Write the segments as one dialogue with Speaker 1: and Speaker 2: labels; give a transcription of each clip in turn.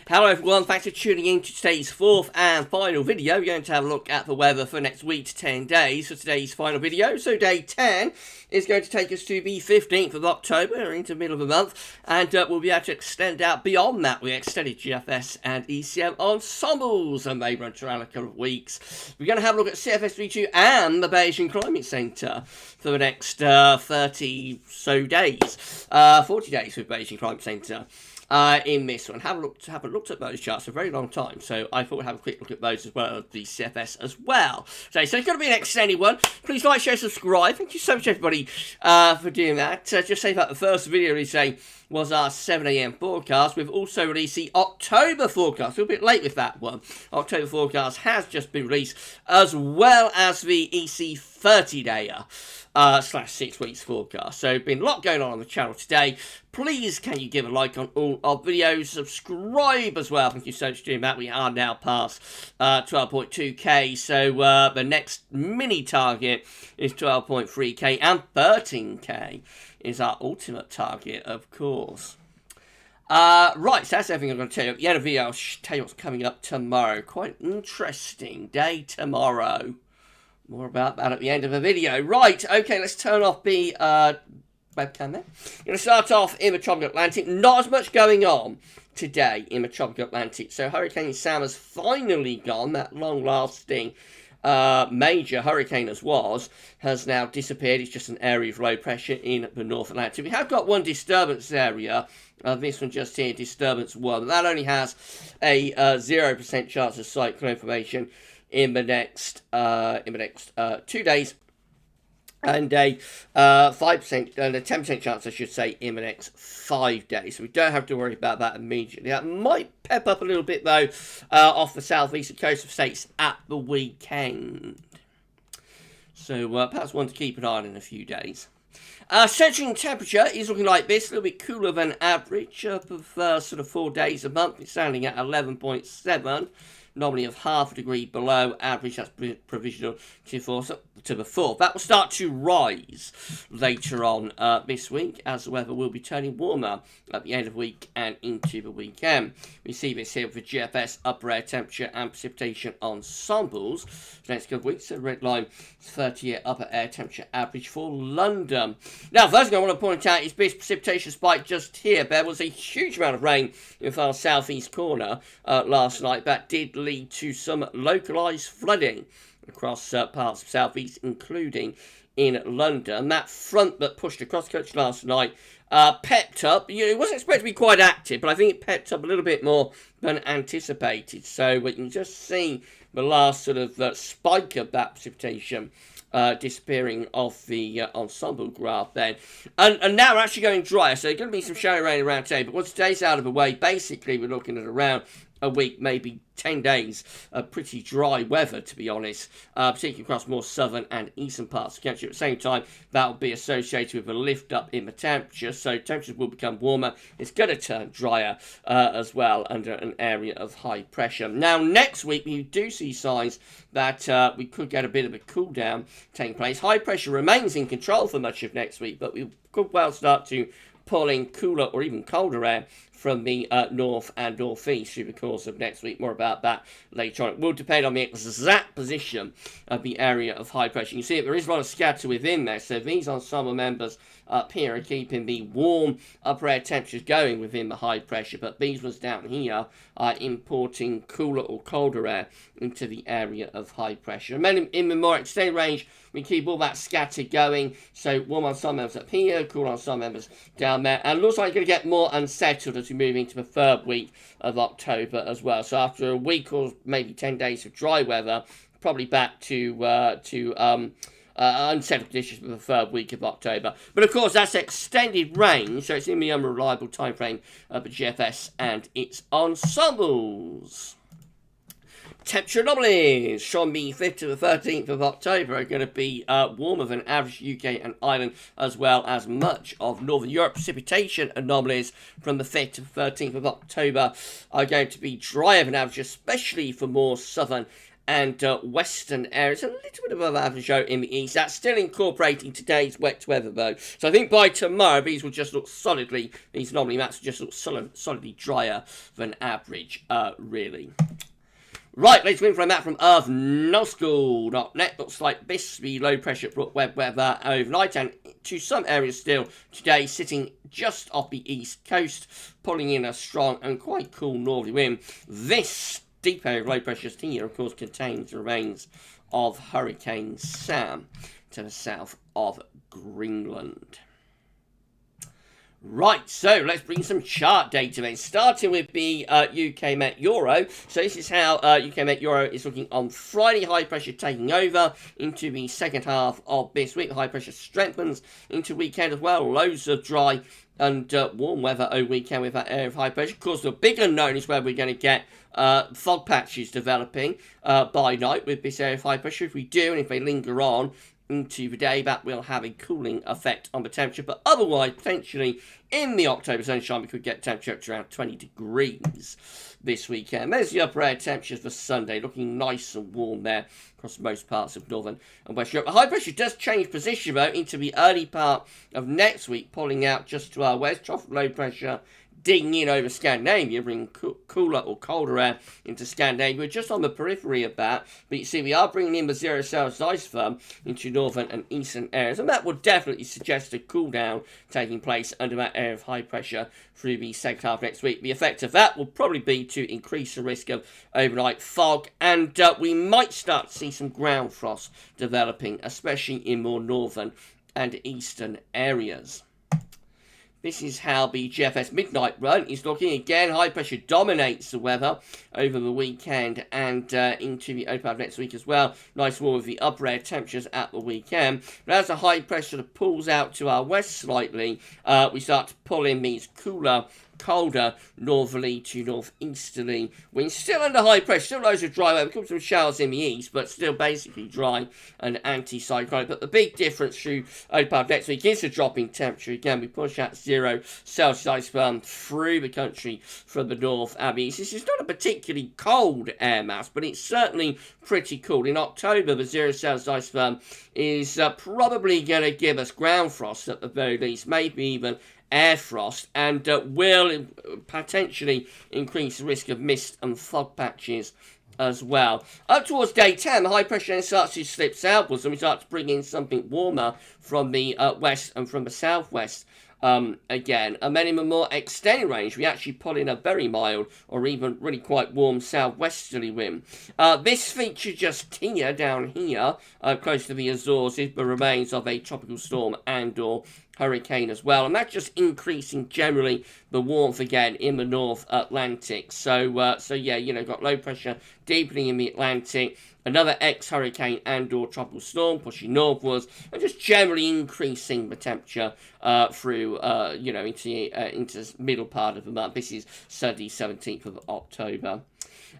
Speaker 1: Hello everyone, thanks for tuning in to today's fourth and final video. We're going to have a look at the weather for next week to 10 days for today's final video. So day 10 is going to take us to the 15th of October, into the middle of the month, and we'll be able to extend out beyond that with extended GFS and ECM ensembles, and they run around a couple of weeks. We're going to have a look at CFS V2 and the Beijing Climate Centre for the next 30 so days, 40 days with Beijing Climate Centre. In this one, haven't looked at those charts for a very long time, so I thought we'd have a quick look at those as well, the CFS as well. So it's going to be an extended one. Please like, share, subscribe. Thank you so much, everybody, for doing that. Just say that the first video we say was our 7 AM forecast. We've also released the October forecast. We're a bit late with that one. October forecast has just been released, as well as the EC 30-dayer. / 6 weeks forecast. So been a lot going on the channel today. Please can you give a like on all our videos, subscribe as well. Thank you so much for doing that. We are now past 12.2k, so the next mini target is 12.3k, and 13k is our ultimate target, of course. Right, so that's everything I'm going to tell you. At the end of the video, I'll tell you what's coming up tomorrow. Quite an interesting day tomorrow. More about that at the end of the video. Right, okay, let's turn off the webcam there. I'm going to start off in the Tropical Atlantic. Not as much going on today in the Tropical Atlantic. So Hurricane Sam has finally gone. That long-lasting major hurricane has now disappeared. It's just an area of low pressure in the North Atlantic. We have got one disturbance area. This one just here, disturbance 1. That only has a 0% chance of cyclone formation in the next 2 days, and a 5% and a 10% chance, I should say, in the next 5 days. So we don't have to worry about that immediately. That might pep up a little bit though off the southeastern coast of states at the weekend. So perhaps one to keep an eye on in a few days. Central temperature is looking like this, a little bit cooler than average for the first sort of 4 days a month. It's standing at 11.7. Normally of half a degree below average. That's provisional to the 4th. That will start to rise later on this week, as the weather will be turning warmer at the end of the week and into the weekend. We see this here with the GFS upper air temperature and precipitation ensembles. The next couple of weeks, the red line is 30-year upper air temperature average for London. Now, first thing I want to point out is this precipitation spike just here. There was a huge amount of rain in our southeast corner last night. That did lead to some localised flooding across parts of southeast, including in London. That front that pushed across the country last night pepped up. It wasn't expected to be quite active, but I think it pepped up a little bit more than anticipated. So we can just see the last sort of spike of that precipitation disappearing off the ensemble graph then. And now we're actually going drier, so there's going to be some shower rain around today, but once today's out of the way, basically we're looking at around a week, maybe 10 days of pretty dry weather, to be honest, particularly across more southern and eastern parts of the country. At the same time, that will be associated with a lift up in the temperature, so temperatures will become warmer. It's going to turn drier as well under an area of high pressure. Now, next week, we do see signs that we could get a bit of a cool down taking place. High pressure remains in control for much of next week, but we could well start to pull in cooler or even colder air from the north and northeast through the course of next week. More about that later on. It will depend on the exact position of the area of high pressure. You can see there is a lot of scatter within there, so these ensemble members up here are keeping the warm upper air temperatures going within the high pressure, but these ones down here are importing cooler or colder air into the area of high pressure. And then in the more extended range, we keep all that scatter going, so warm ensemble members up here, cool ensemble members down there, and it looks like it's going to get more unsettled as we move into the 3rd week of October as well. So after a week or maybe 10 days of dry weather, probably back to unsettled conditions for the 3rd week of October. But of course, that's extended range, so it's in the unreliable time frame of the GFS and its ensembles. Temperature anomalies from the 5th to the 13th of October are going to be warmer than average UK and Ireland, as well as much of Northern Europe. Precipitation anomalies from the 5th to the 13th of October are going to be drier than average, especially for more southern and western areas. A little bit above average show in the east. That's still incorporating today's wet weather, though. So I think by tomorrow, these will just look solidly, these anomaly maps will just look solidly drier than average, really. Right, let's win for a map from earthnullschool.net. Looks like this, the low pressure brought wet weather overnight and to some areas still today, sitting just off the east coast, pulling in a strong and quite cool northerly wind. This deep area of low pressure here, of course, contains the remains of Hurricane Sam to the south of Greenland. Right, so let's bring some chart data in, starting with the UK Met Euro. So this is how UK Met Euro is looking on Friday. High pressure taking over into the second half of this week. High pressure strengthens into weekend as well. Loads of dry and warm weather over weekend with that area of high pressure. Of course, the big unknown is where we're going to get fog patches developing by night with this area of high pressure. If we do, and if they linger on into the day, that will have a cooling effect on the temperature, but otherwise, potentially, in the October sunshine, we could get temperature up to around 20 degrees this weekend. There's the upper air temperatures for Sunday, looking nice and warm there across most parts of northern and west Europe. The high pressure does change position, though, into the early part of next week, pulling out just to our west. Trough low pressure digging in over Scandinavia, bringing cooler or colder air into Scandinavia. We're just on the periphery of that, but you see we are bringing in the 0 Celsius ice firm into northern and eastern areas, and that would definitely suggest a cool down taking place under that area of high pressure through the second half next week. The effect of that will probably be to increase the risk of overnight fog, and we might start to see some ground frost developing, especially in more northern and eastern areas. This is how the GFS midnight run is looking. Again, high pressure dominates the weather over the weekend and into the open of next week as well. Nice warm with the upper air temperatures at the weekend. But as the high pressure pulls out to our west slightly, we start to pull in these cooler, colder northerly to northeasterly winds. Still under high pressure, still loads of dry weather. Comes some showers in the east, but still basically dry and anticyclone. But the big difference through open of next week is the drop in temperature. Again, we push out 0 Celsius ice firm through the country from the north and the east. This is not a particularly cold air mass, but it's certainly pretty cool. In October, the 0 Celsius ice firm is probably going to give us ground frost at the very least, maybe even air frost, and will potentially increase the risk of mist and fog patches as well. Up towards day 10, the high pressure then starts to slip southwards, and we start to bring in something warmer from the west and from the southwest. Again, and then in the more extended range, we actually pull in a very mild or even really quite warm southwesterly wind. This feature just here, down here, close to the Azores, is the remains of a tropical storm and or hurricane as well, and that's just increasing generally the warmth again in the North Atlantic. So yeah, you know, got low pressure deepening in the Atlantic, another ex-hurricane and or tropical storm pushing northwards, and just generally increasing the temperature through, you know, into the middle part of the month. This is Sunday, 17th of October.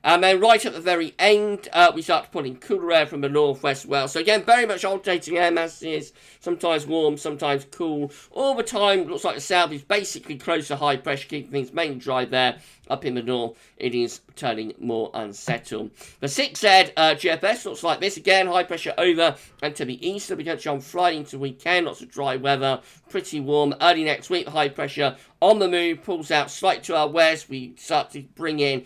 Speaker 1: And then right at the very end, we start to pull in cooler air from the northwest as well. So again, very much alternating air masses, sometimes warm, sometimes cool. All the time, looks like the south is basically close to high pressure, keeping things mainly dry there. Up in the north, it is turning more unsettled. The 6Z GFS looks like this. Again, high pressure over and to the east of the country on Friday into weekend. Lots of dry weather, pretty warm. Early next week, high pressure on the move, pulls out slightly to our west. We start to bring in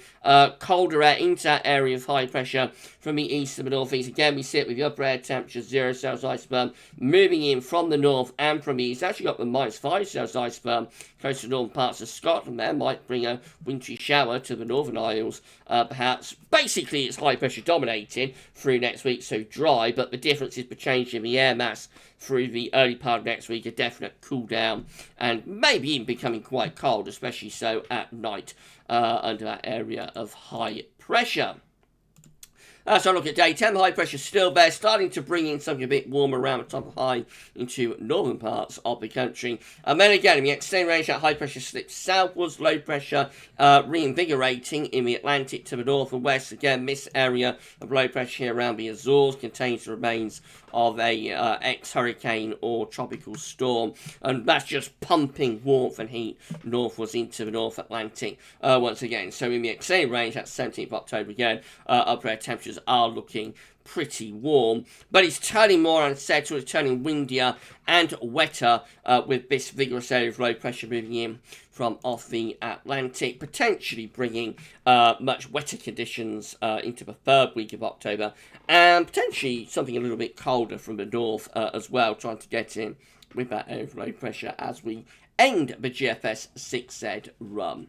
Speaker 1: colder air into that area of high pressure from the east to the northeast. Again, we sit with the upper air temperatures, 0 Celsius ice firm, moving in from the north and from the east. Actually got the -5 Celsius ice firm close to the northern parts of Scotland. There might bring a wintry shower to the Northern Isles, perhaps. Basically, it's high pressure dominated through next week, so dry, but the difference is the change in the air mass through the early part of next week, a definite cool down, and maybe even becoming quite cold, especially so at night under that area of high pressure. So look at day 10, the high pressure still there, starting to bring in something a bit warmer around the top of high into northern parts of the country. And then again, in the extended range, that high pressure slips southwards, low pressure reinvigorating in the Atlantic to the north and west. Again, this area of low pressure here around the Azores contains the remains of a ex-hurricane or tropical storm, and that's just pumping warmth and heat northwards into the North Atlantic once again. So in the extended range, that's 17th of October again, upper air temperatures temperatures are looking pretty warm, but it's turning more unsettled, it's turning windier and wetter with this vigorous area of low pressure moving in from off the Atlantic, potentially bringing much wetter conditions into the third week of October, and potentially something a little bit colder from the north as well, trying to get in with that area of low pressure as we end the GFS 6Z run.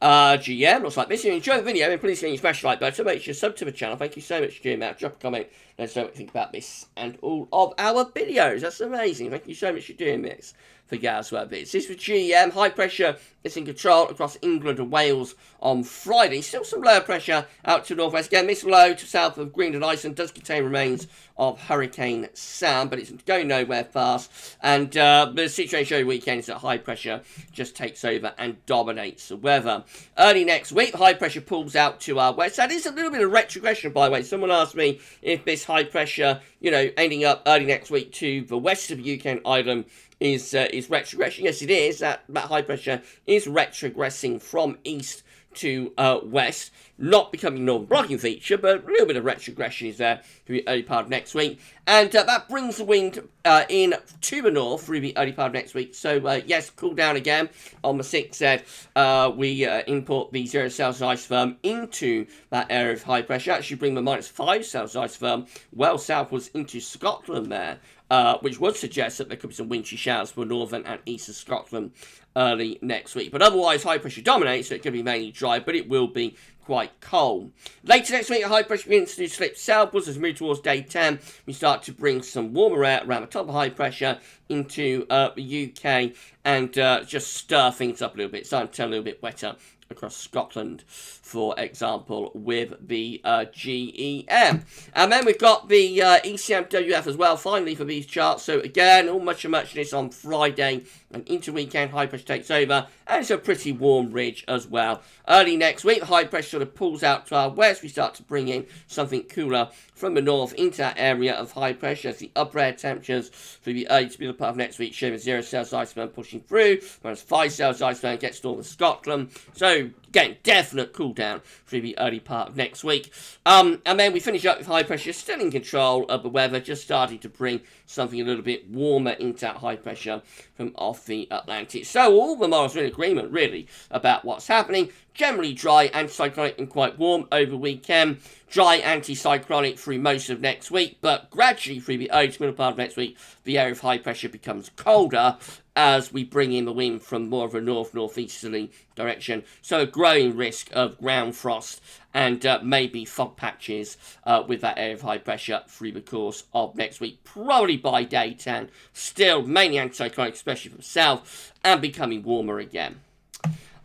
Speaker 1: GM, looks like this. If you enjoyed the video, then please give me a smash like button, make sure you sub to the channel. Thank you so much for doing that. Drop a comment, let us know what you think about this and all of our videos. That's amazing. Thank you so much for doing this for GavsWeatherVids. This was GM. High pressure is in control across England and Wales on Friday. Still some lower pressure out to the northwest. Again, this low to south of Greenland, Iceland does contain remains of Hurricane Sam, but it's going nowhere fast. And the situation over the weekend is that high pressure just takes over and dominates the weather. Early next week, high pressure pulls out to our west. That is a little bit of retrogression, by the way. Someone asked me if this high pressure, ending up early next week to the west of the UK and Ireland is retrogression. Yes, it is. That high pressure is retrogressing from east to west, not becoming northern blocking feature, but a little bit of retrogression is there through the early part of next week, and that brings the wind in to the north through the early part of next week. So yes, cool down again on the 6Z. We import the 0 Celsius isotherm into that area of high pressure. Actually bring the -5 Celsius isotherm well southwards into Scotland there, which would suggest that there could be some wintry showers for northern and eastern Scotland early next week. But otherwise, high pressure dominates, so it could be mainly dry, but it will be quite cold. Later next week, high pressure begins to slip southwards as we move towards day 10. We start to bring some warmer air around the top of high pressure into the UK and just stir things up a little bit, starting to turn a little bit wetter across Scotland, for example, with the GEM. And then we've got the ECM WF as well, finally, for these charts. So again, all much of this on Friday, and into weekend, high pressure takes over, and it's a pretty warm ridge as well. Early next week, high pressure sort of pulls out to our west. We start to bring in something cooler from the north into that area of high pressure as the upper air temperatures for the early to middle part of next week show the 0 Celsius isotherm pushing through, whereas 5 Celsius isotherm gets northern Scotland. So again, definite cool down through the early part of next week. And then we finish up with high pressure still in control of the weather, just starting to bring something a little bit warmer into that high pressure from off the Atlantic. So all the models are in agreement, really, about what's happening. Generally dry, anticyclonic and quite warm over the weekend. Dry, anticyclonic through most of next week, but gradually through the early to middle part of next week, the area of high pressure becomes colder as we bring in the wind from more of a northeasterly direction. So a growing risk of ground frost and maybe fog patches with that area of high pressure through the course of next week, probably by day 10. Still mainly anticyclonic, especially from the south, and becoming warmer again.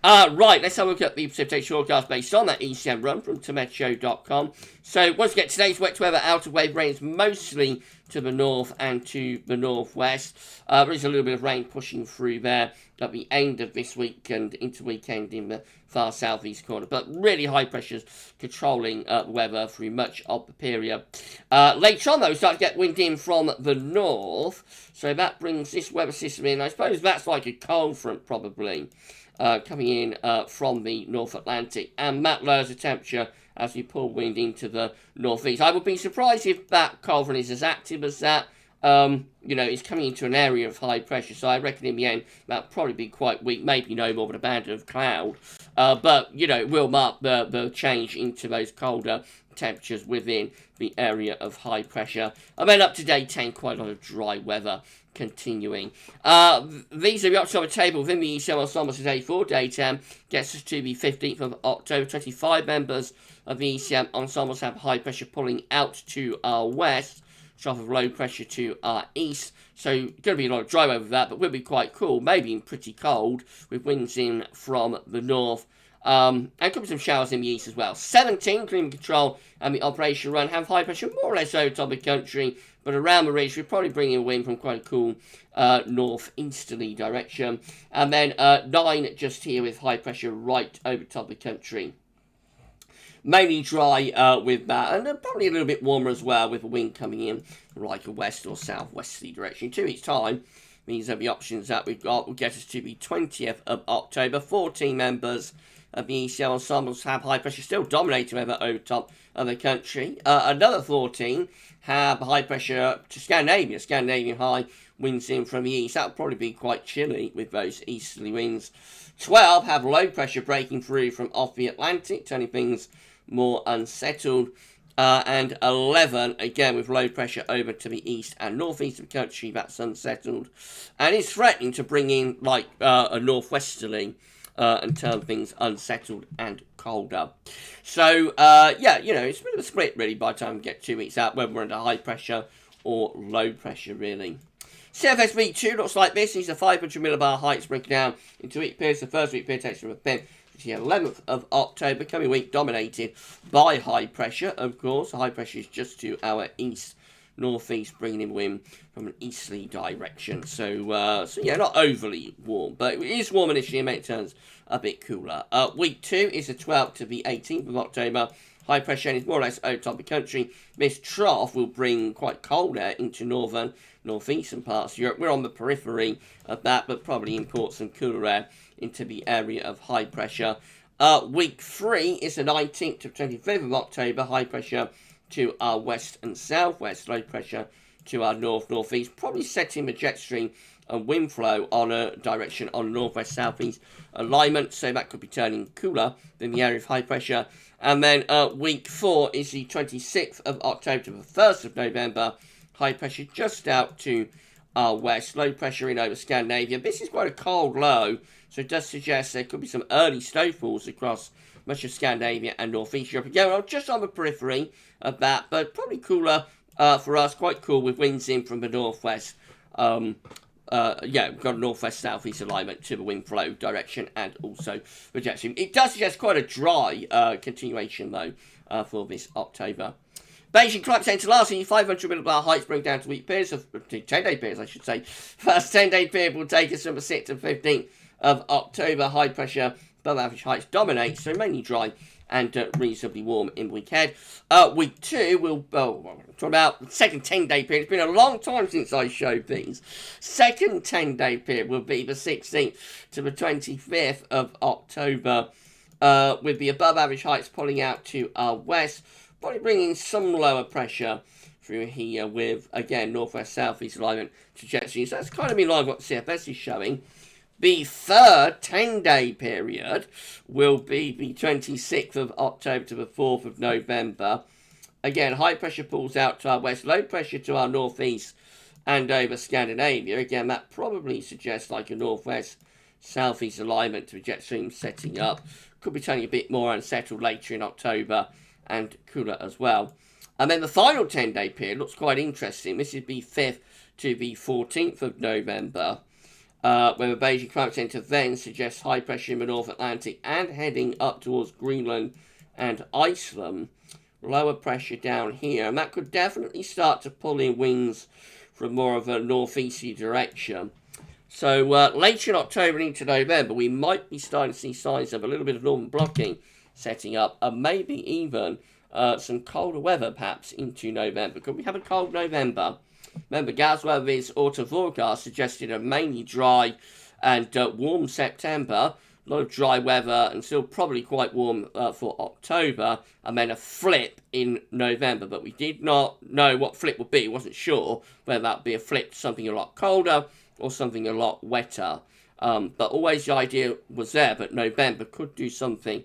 Speaker 1: Right, let's have a look at the precipitation forecast based on that ECM run from Tometeo.com. So, once again, today's wet weather out of wave rain is mostly to the north and to the northwest. There is a little bit of rain pushing through there at the end of this week and into weekend in the far southeast corner. But really high pressures controlling the weather through much of the period. Later on, though, we start to get wind in from the north. So that brings this weather system in. I suppose that's like a cold front, probably. Coming in from the North Atlantic, and that lowers the temperature as we pull wind into the northeast. I would be surprised if that cold front is as active as that. It's coming into an area of high pressure, so I reckon in the end that'll probably be quite weak, maybe no more than a band of cloud. But it will mark the change into those colder temperatures within the area of high pressure. And then up to day 10, quite a lot of dry weather continuing. These are the October table within the ECM ensembles today for day 10. Gets us to the 15th of October. 25 members of the ECM ensembles have high pressure pulling out to our west, trough of low pressure to our east. So going to be a lot of dry weather with that, but will be quite cool, maybe even pretty cold, with winds in from the north. And could be some showers in the east as well. 17, climate control and the operation run have high pressure more or less over top of the country, but around the ridge we're probably bringing wind from quite a cool northeasterly direction. And then 9 just here with high pressure right over top of the country. Mainly dry with that, and probably a little bit warmer as well with the wind coming in from like a west or southwesterly direction. 2 weeks' time means that the options that we've got will get us to the 20th of October. 14 members of the ECM ensembles have high pressure still dominating over top of the country. Another 14 have high pressure to Scandinavia. Scandinavian high winds in from the east. That'll probably be quite chilly with those easterly winds. 12 have low pressure breaking through from off the Atlantic, turning things more unsettled. And 11, again, with low pressure over to the east and northeast of the country, that's unsettled. And it's threatening to bring in, like, a northwesterly and turn things unsettled and colder. So, yeah, you know, it's a bit of a split, really, by the time we get 2 weeks out, whether we're under high pressure or low pressure, really. CFS V2 looks like this. These are 500 millibar heights breaking down into week periods. The first week period takes from the 5th to the 11th of October. Coming week dominated by high pressure, of course. The high pressure is just to our east, northeast, bringing in wind from an easterly direction. So yeah, not overly warm, but it is warm initially and then it turns a bit cooler. Week 2 is the 12th to the 18th of October. High pressure is more or less over top of the country. This trough will bring quite cold air into northern, northeastern parts of Europe. We're on the periphery of that, but probably import some cooler air into the area of high pressure. Week 3 is the 19th to 25th of October. High pressure to our west and southwest. Low pressure to our north, northeast. Probably setting the jet stream and wind flow on a direction on northwest, southeast alignment. So that could be turning cooler than the area of high pressure. And then week 4 is the 26th of October to the 1st of November. High pressure just out to our west. Low pressure in over Scandinavia. This is quite a cold low, so it does suggest there could be some early snowfalls across much of Scandinavia and northeast Europe. Again, well, just on the periphery of that, but probably cooler for us. Quite cool with winds in from the northwest. Yeah, we've got a northwest-southeast alignment to the wind flow direction and also the jet stream. It does suggest quite a dry continuation, though, for this October. Beijing Climate Centre last week, 500 millibar heights bring down to week periods, 10-day periods, I should say. First 10-day period will take us from the 6th to 15th of October. High pressure, above average heights dominate, so mainly dry and reasonably warm in week ahead. Week 2 will, talk about the second 10-day period. It's been a long time since I showed these. Second 10-day period will be the 16th to the 25th of October, with the above average heights pulling out to our west, probably bringing some lower pressure through here with, again, northwest-southeast alignment to jet stream. So that's kind of in line with what CFS is showing. The third 10-day period will be the 26th of October to the 4th of November. Again, high pressure pulls out to our west, low pressure to our northeast and over Scandinavia. Again, that probably suggests like a northwest-southeast alignment to the jet stream setting up. Could be turning a bit more unsettled later in October and cooler as well. And then the final 10-day period looks quite interesting. This is the 5th to the 14th of November. Where the Beijing Climate Centre then suggests high pressure in the North Atlantic and heading up towards Greenland and Iceland. Lower pressure down here, and that could definitely start to pull in winds from more of a northeasterly direction. So later in October and into November, we might be starting to see signs of a little bit of northern blocking setting up, and maybe even some colder weather perhaps into November. Could we have a cold November? Remember, GavsWeatherVids autumn forecast suggested a mainly dry and warm September. A lot of dry weather and still probably quite warm for October. And then a flip in November. But we did not know what flip would be. We wasn't sure whether that would be a flip to something a lot colder or something a lot wetter. But always the idea was there. But November could do something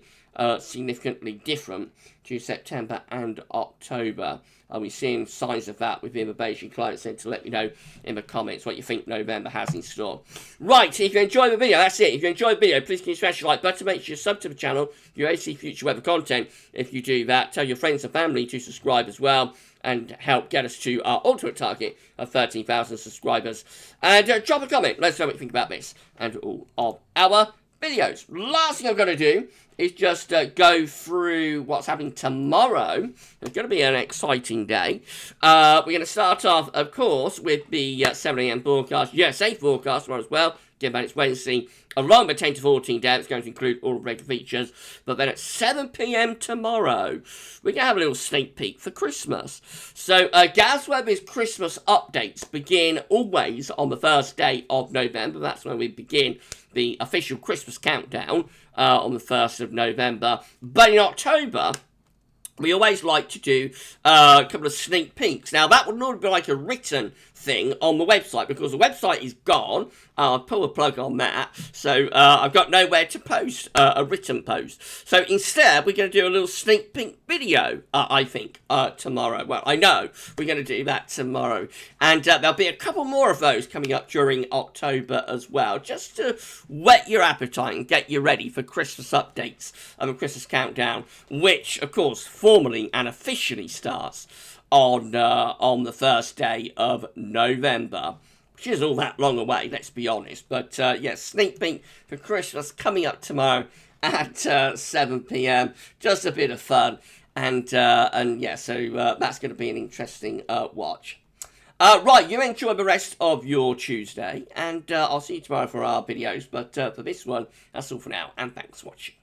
Speaker 1: significantly different to September and October. Are we seeing signs of that within the Beijing Climate Centre? Let me know in the comments what you think November has in store. Right, if you enjoyed the video, that's it. If you enjoyed the video, please can you smash the like button, make sure you sub to the channel, you see future weather content. If you do that, tell your friends and family to subscribe as well and help get us to our ultimate target of 13,000 subscribers. And drop a comment, let us know what you think about this and all of our videos. Last thing I'm going to do is just go through what's happening tomorrow. It's going to be an exciting day. We're going to start off, of course, with the 7 a.m. forecast. USA forecast tomorrow as well. dim, and it's Wednesday, along with 10 to 14 down. It's going to include all the regular features. But then at 7 p.m. tomorrow, we're going to have a little sneak peek for Christmas. So, GavsWeatherVids Christmas updates begin always on the first day of November. That's when we begin the official Christmas countdown on the 1st of November. But in October, we always like to do a couple of sneak peeks. Now, that would normally be like a written thing on the website, because the website is gone. I'll pull a plug on that. So, I've got nowhere to post a written post. So, instead, we're going to do a little sneak peek video, I think, tomorrow. Well, I know we're going to do that tomorrow. And there'll be a couple more of those coming up during October as well, just to whet your appetite and get you ready for Christmas updates and the Christmas countdown, which, of course, formally and officially starts on the first day of November, which is all that long away, let's be honest. But yeah, sneak peek for Christmas coming up tomorrow at 7 p.m. Just a bit of fun, and yeah, so that's going to be an interesting watch. Right, you enjoy the rest of your Tuesday, and I'll see you tomorrow for our videos. But for this one, that's all for now, and thanks for watching.